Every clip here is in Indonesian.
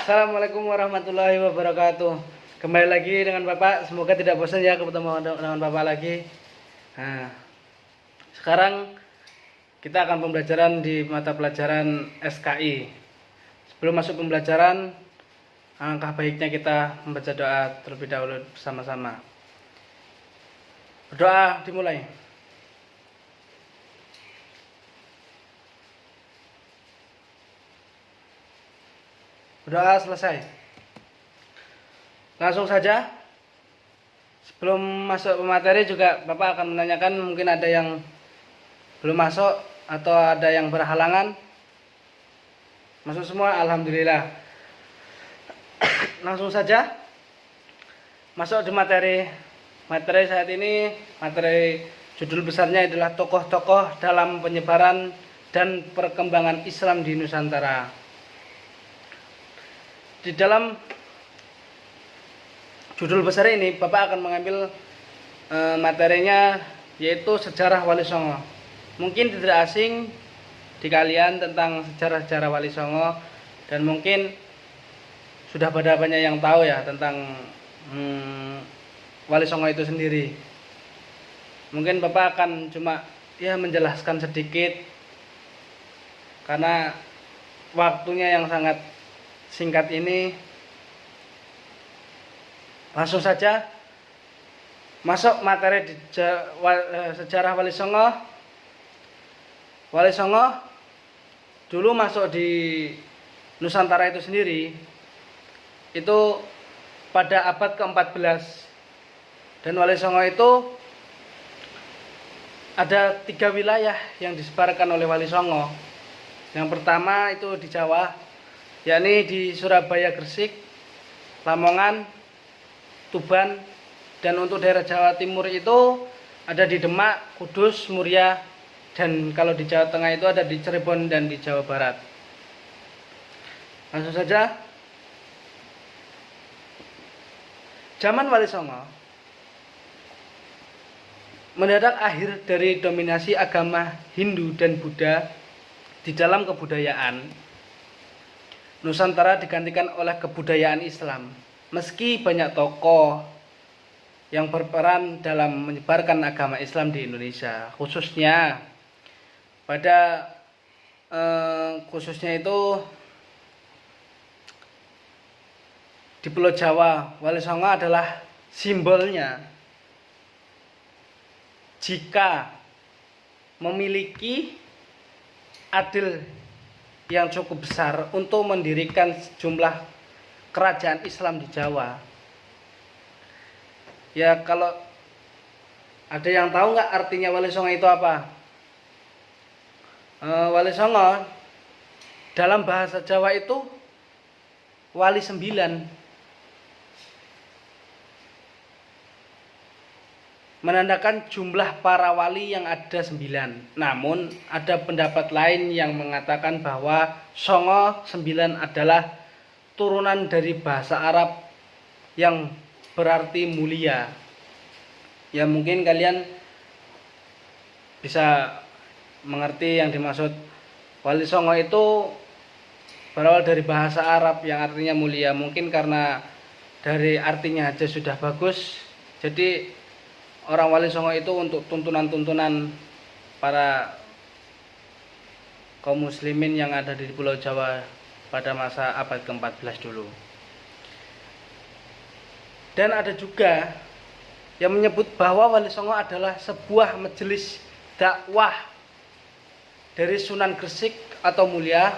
Assalamualaikum warahmatullahi wabarakatuh. Kembali lagi dengan Bapak. Semoga tidak bosan ya ketemu dengan Bapak lagi. Nah, sekarang kita akan pembelajaran di mata pelajaran SKI. Sebelum masuk pembelajaran, alangkah baiknya kita membaca doa terlebih dahulu bersama-sama. Berdoa dimulai. Berdoa selesai. Langsung saja. Sebelum masuk ke materi juga Bapak akan menanyakan, mungkin ada yang belum masuk atau ada yang berhalangan. Masuk semua, alhamdulillah. Langsung saja masuk di materi. Materi saat ini, materi judul besarnya adalah tokoh-tokoh dalam penyebaran dan perkembangan Islam di Nusantara. Di dalam judul besar ini Bapak akan mengambil materinya, yaitu sejarah Wali Songo. Mungkin tidak asing di kalian tentang sejarah-sejarah Wali Songo, dan mungkin sudah pada banyak yang tahu ya tentang Wali Songo itu sendiri. Mungkin Bapak akan cuma menjelaskan sedikit karena waktunya yang sangat singkat ini. Langsung saja masuk materi di sejarah Wali Songo. Wali Songo dulu masuk di Nusantara itu sendiri itu pada abad ke-14. Dan Wali Songo itu ada 3 wilayah yang disebarkan oleh Wali Songo. Yang pertama itu di Jawa, yakni di Surabaya, Gresik, Lamongan, Tuban, dan untuk daerah Jawa Timur itu ada di Demak, Kudus, Muria, dan kalau di Jawa Tengah itu ada di Cirebon dan di Jawa Barat. Langsung saja. Zaman Wali Songo mendadak akhir dari dominasi agama Hindu dan Buddha di dalam kebudayaan. Nusantara digantikan oleh kebudayaan Islam. Meski banyak tokoh yang berperan dalam menyebarkan agama Islam di Indonesia, khususnya itu di Pulau Jawa, Wali Songo adalah simbolnya. Jika memiliki adil yang cukup besar untuk mendirikan sejumlah kerajaan Islam di Jawa. Ya, kalau ada yang tahu nggak artinya Wali Songo itu apa? Wali Songo dalam bahasa Jawa itu Wali 9, menandakan jumlah para wali yang ada 9. Namun ada pendapat lain yang mengatakan bahwa Songo 9 adalah turunan dari bahasa Arab yang berarti mulia. Ya, mungkin kalian bisa mengerti yang dimaksud. Wali Songo itu berawal dari bahasa Arab yang artinya mulia. Mungkin karena dari artinya aja sudah bagus, jadi orang Wali Songo itu untuk tuntunan-tuntunan para kaum muslimin yang ada di Pulau Jawa pada masa abad ke-14 dulu. Dan ada juga yang menyebut bahwa Wali Songo adalah sebuah majelis dakwah dari Sunan Gresik atau Mulia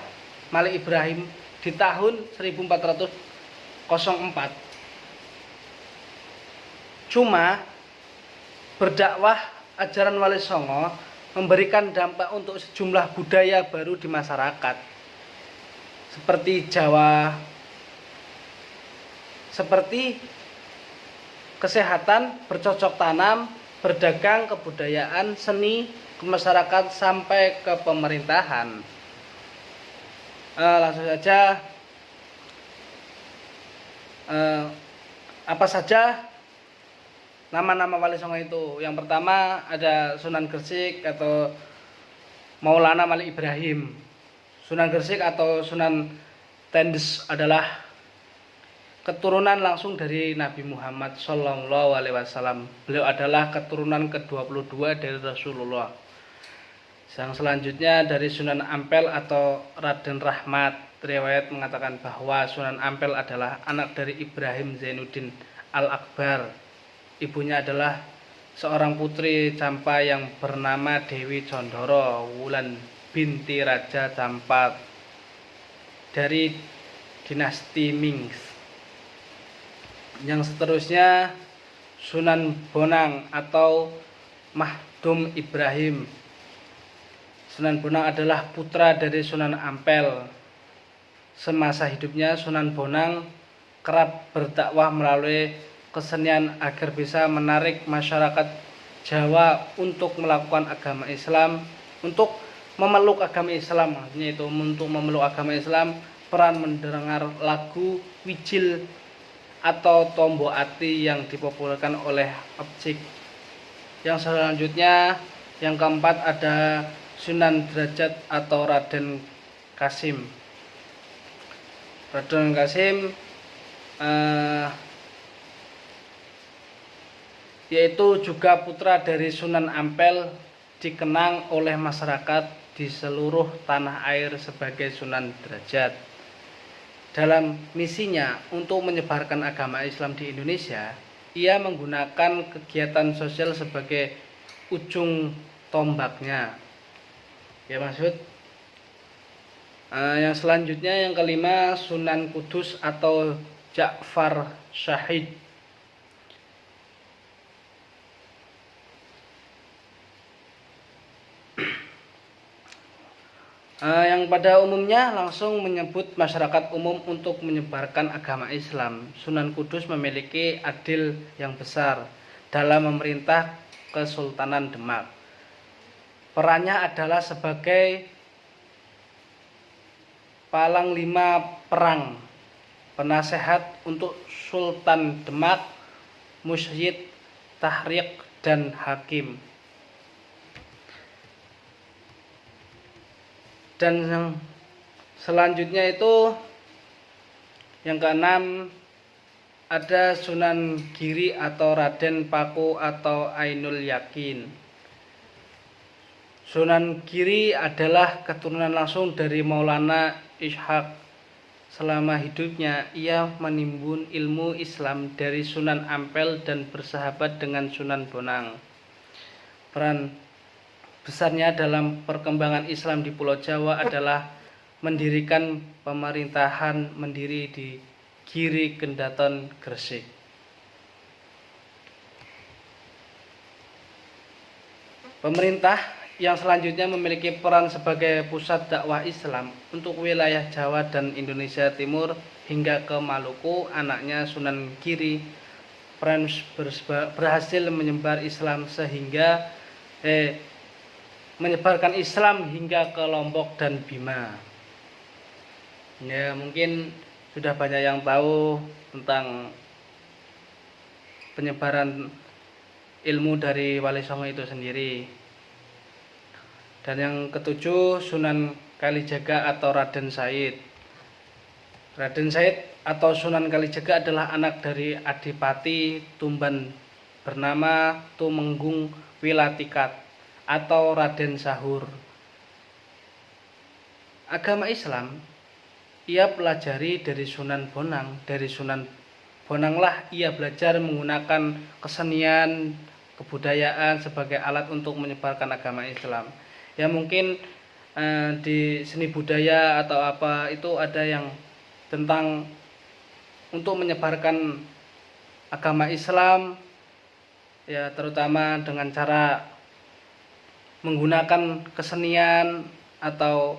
Malik Ibrahim di tahun 1404. Cuma berdakwah ajaran Wali Songo memberikan dampak untuk sejumlah budaya baru di masyarakat, seperti Jawa, seperti kesehatan, bercocok tanam, berdagang, kebudayaan, seni, ke masyarakat sampai ke pemerintahan. Langsung saja, apa saja nama-nama Wali Songo itu? Yang pertama ada Sunan Gresik atau Maulana Malik Ibrahim. Sunan Gresik atau Sunan Tendes adalah keturunan langsung dari Nabi Muhammad Shallallahu Alaihi Wasallam. Beliau adalah keturunan ke-22 dari Rasulullah. Yang selanjutnya dari Sunan Ampel atau Raden Rahmat, riwayat mengatakan bahwa Sunan Ampel adalah anak dari Ibrahim Zainuddin Al-Akbar. Ibunya adalah seorang putri Campa yang bernama Dewi Condoro Wulan binti Raja Campa dari dinasti Ming. Yang seterusnya Sunan Bonang atau Mahdum Ibrahim. Sunan Bonang adalah putra dari Sunan Ampel. Semasa hidupnya Sunan Bonang kerap berdakwah melalui kesenian agar bisa menarik masyarakat Jawa untuk melakukan agama Islam, untuk memeluk agama Islam. Artinya itu untuk memeluk agama Islam, peran mendengar lagu Wijil atau Tombo Ati yang dipopulerkan oleh Objek. Yang selanjutnya, yang keempat ada Sunan Derajat atau Raden Kasim. Raden Kasim yaitu juga putra dari Sunan Ampel, dikenang oleh masyarakat di seluruh tanah air sebagai Sunan Derajat. Dalam misinya untuk menyebarkan agama Islam di Indonesia, ia menggunakan kegiatan sosial sebagai ujung tombaknya. Ya maksud. Yang selanjutnya yang kelima Sunan Kudus atau Ja'far Syahid. Yang pada umumnya langsung menyebut masyarakat umum untuk menyebarkan agama Islam. Sunan Kudus memiliki andil yang besar dalam memerintah Kesultanan Demak. Perannya adalah sebagai palang lima perang, penasehat untuk Sultan Demak, Musyid, Tahrik, dan Hakim. Dan yang selanjutnya itu yang keenam ada Sunan Giri atau Raden Paku atau Ainul Yakin. Sunan Giri adalah keturunan langsung dari Maulana Ishaq. Selama hidupnya ia menimbun ilmu Islam dari Sunan Ampel dan bersahabat dengan Sunan Bonang. Peran besarnya dalam perkembangan Islam di Pulau Jawa adalah mendirikan pemerintahan mandiri di Giri Kendaton Gresik. Pemerintah yang selanjutnya memiliki peran sebagai pusat dakwah Islam untuk wilayah Jawa dan Indonesia Timur hingga ke Maluku. Anaknya Sunan Giri berhasil menyebar Islam sehingga menyebarkan Islam hingga ke Lombok dan Bima. Ya, mungkin sudah banyak yang tahu tentang penyebaran ilmu dari Wali Songo itu sendiri. Dan yang ketujuh Sunan Kalijaga atau Raden Said. Raden Said atau Sunan Kalijaga adalah anak dari Adipati Tumban bernama Tumenggung Wilatikat atau Raden Sahur. Agama Islam ia pelajari dari Sunan Bonang. Dari Sunan Bonanglah ia belajar menggunakan kesenian, kebudayaan sebagai alat untuk menyebarkan agama Islam. Ya mungkin di seni budaya atau apa itu ada yang tentang untuk menyebarkan agama Islam, ya terutama dengan cara menggunakan kesenian atau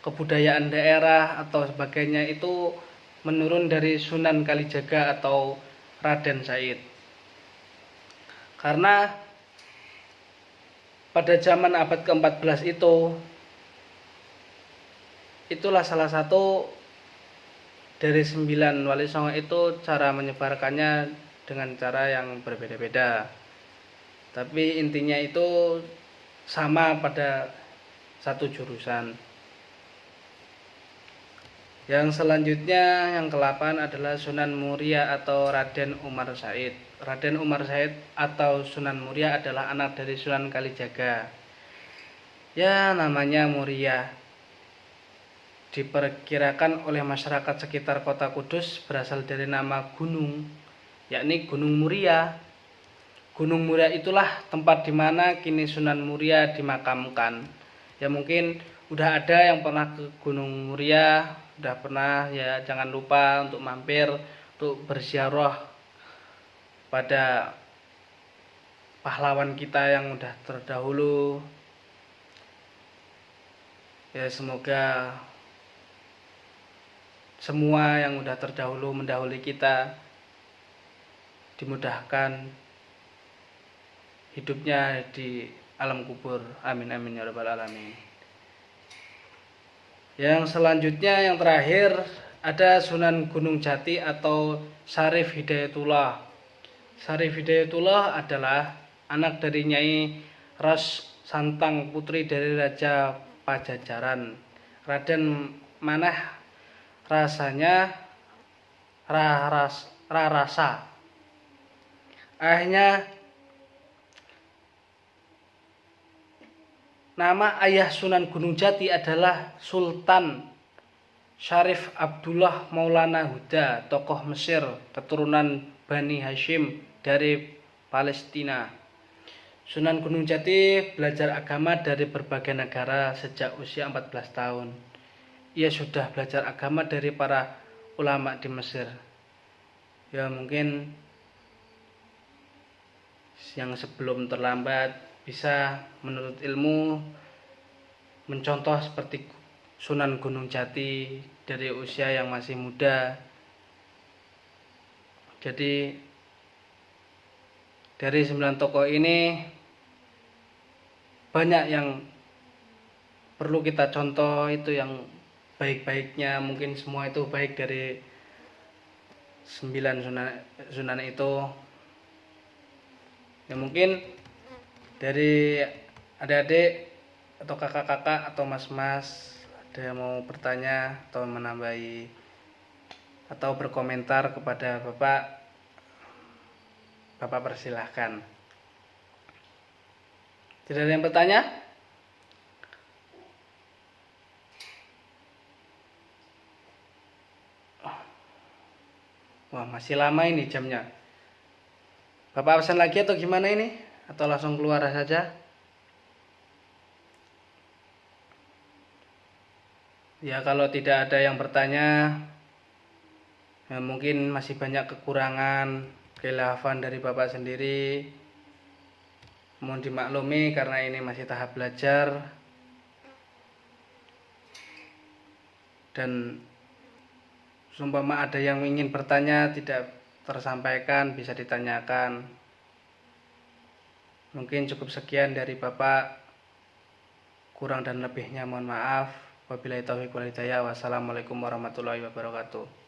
kebudayaan daerah atau sebagainya, itu menurun dari Sunan Kalijaga atau Raden Said. Karena pada zaman abad ke-14 itulah salah satu dari 9 Wali Songo itu cara menyebarkannya dengan cara yang berbeda-beda. Tapi intinya itu sama pada satu jurusan. Yang selanjutnya yang ke-8 adalah Sunan Muria atau Raden Umar Said. Raden Umar Said atau Sunan Muria adalah anak dari Sunan Kalijaga. Ya, namanya Muria. Diperkirakan oleh masyarakat sekitar kota Kudus berasal dari nama gunung, yakni Gunung Muria. Gunung Muria itulah tempat di mana kini Sunan Muria dimakamkan. Ya mungkin udah ada yang pernah ke Gunung Muria, udah pernah, ya jangan lupa untuk mampir untuk berziarah pada pahlawan kita yang udah terdahulu. Ya semoga semua yang udah terdahulu mendahului kita dimudahkan hidupnya di alam kubur. Amin amin ya rabbal alamin. Yang selanjutnya yang terakhir ada Sunan Gunung Jati atau Syarif Hidayatullah. Syarif Hidayatullah adalah anak dari Nyai Ras Santang, putri dari Raja Pajajaran, Raden Manah rasanya Rarasa. Nama ayah Sunan Gunung Jati adalah Sultan Syarif Abdullah Maulana Huda, tokoh Mesir, keturunan Bani Hashim dari Palestina. Sunan Gunung Jati belajar agama dari berbagai negara sejak usia 14 tahun. Ia sudah belajar agama dari para ulama di Mesir. Ya mungkin yang sebelum terlambat bisa menurut ilmu mencontoh seperti Sunan Gunung Jati dari usia yang masih muda. Jadi dari 9 tokoh ini banyak yang perlu kita contoh, itu yang baik-baiknya. Mungkin semua itu baik dari 9 sunan itu. Ya mungkin dari adik-adik atau kakak-kakak atau mas-mas ada yang mau bertanya atau menambahi atau berkomentar kepada Bapak persilahkan. Tidak ada yang bertanya? Wah, masih lama ini jamnya. Bapak pesan lagi atau gimana ini? Atau langsung keluar saja? Ya kalau tidak ada yang bertanya, ya mungkin masih banyak kekurangan keilhafan dari Bapak sendiri. Mohon dimaklumi karena ini masih tahap belajar. Dan seumpama ada yang ingin bertanya tidak tersampaikan, bisa ditanyakan. Mungkin cukup sekian dari Bapak. Kurang dan lebihnya mohon maaf. Wabillahi taufiq wal hidayah. Wassalamualaikum warahmatullahi wabarakatuh.